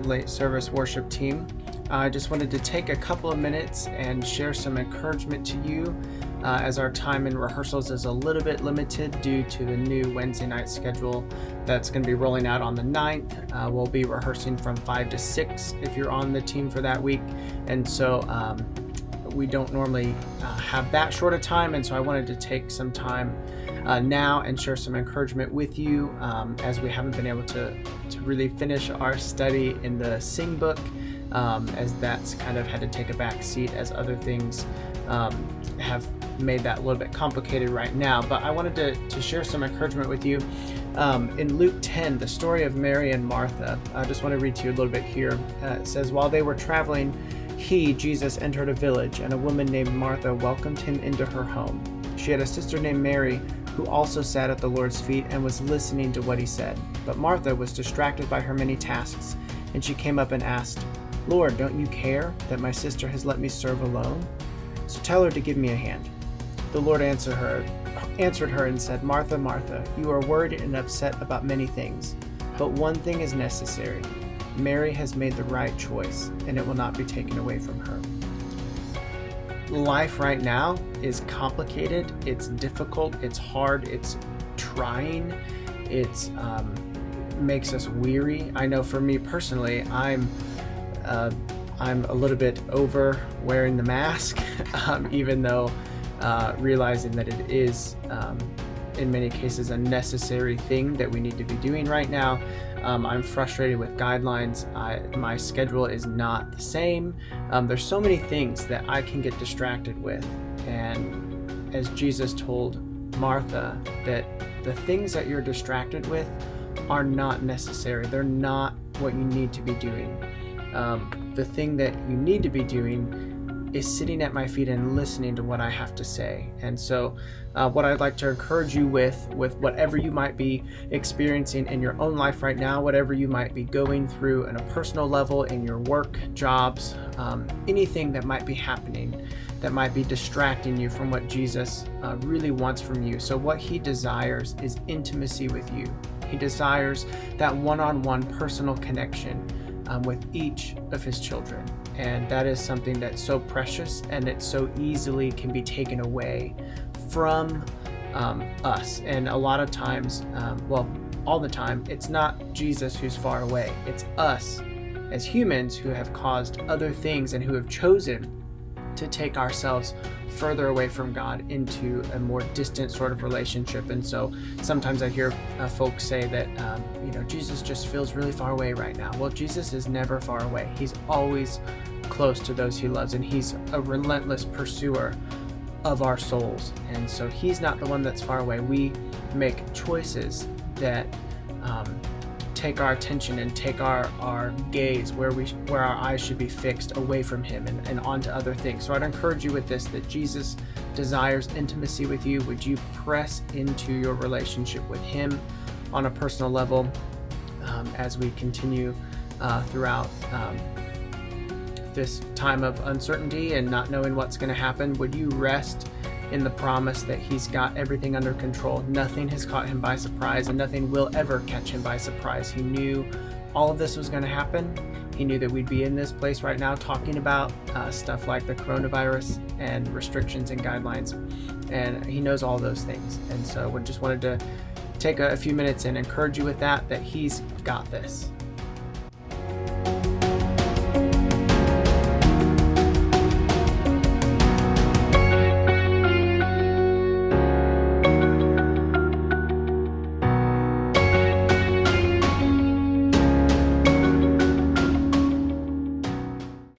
late service worship team. I just wanted to take a couple of minutes and share some encouragement to you as our time in rehearsals is a little bit limited due to the new Wednesday night schedule that's going to be rolling out on the 9th. We'll be rehearsing from 5 to 6 if you're on the team for that week. And so we don't normally have that short of time. And so I wanted to take some time now and share some encouragement with you as we haven't been able to really finish our study in the Sing book, as that's kind of had to take a back seat as other things have made that a little bit complicated right now. But I wanted to share some encouragement with you. In Luke 10, the story of Mary and Martha, I just want to read to you a little bit here. It says, while they were traveling, Jesus, entered a village, and a woman named Martha welcomed him into her home. She had a sister named Mary, who also sat at the Lord's feet and was listening to what he said. But Martha was distracted by her many tasks, and she came up and asked, Lord, don't you care that my sister has let me serve alone? So tell her to give me a hand. The Lord answered her and said, Martha, Martha, you are worried and upset about many things, but one thing is necessary. Mary has made the right choice, and it will not be taken away from her. Life right now is complicated, it's difficult, it's hard, it's trying, it's makes us weary. I know for me personally, I'm a little bit over wearing the mask, even though realizing that it is in many cases a necessary thing that we need to be doing right now. I'm frustrated with guidelines. My schedule is not the same. There's so many things that I can get distracted with. And as Jesus told Martha, that the things that you're distracted with are not necessary. They're not what you need to be doing. The thing that you need to be doing is sitting at my feet and listening to what I have to say. And so what I'd like to encourage you with whatever you might be experiencing in your own life right now, whatever you might be going through on a personal level in your work, jobs, anything that might be happening that might be distracting you from what Jesus really wants from you. So what he desires is intimacy with you. He desires that one-on-one personal connection with each of his children. And that is something that's so precious, and it so easily can be taken away from us. And a lot of times, all the time, it's not Jesus who's far away. It's us as humans who have caused other things and who have chosen to take ourselves further away from God into a more distant sort of relationship. And so sometimes I hear folks say that, Jesus just feels really far away right now. Well, Jesus is never far away. He's always close to those he loves, and he's a relentless pursuer of our souls. And so he's not the one that's far away. We make choices that take our attention and take our gaze where our eyes should be fixed away from him and onto other things. So I'd encourage you with this, that Jesus desires intimacy with you. Would you press into your relationship with him on a personal level as we continue throughout this time of uncertainty and not knowing what's going to happen? Would you rest in the promise that he's got everything under control? Nothing has caught him by surprise, and nothing will ever catch him by surprise. He knew all of this was going to happen. He knew that we'd be in this place right now talking about stuff like the coronavirus and restrictions and guidelines, and he knows all those things. And so we just wanted to take a few minutes and encourage you with that he's got this.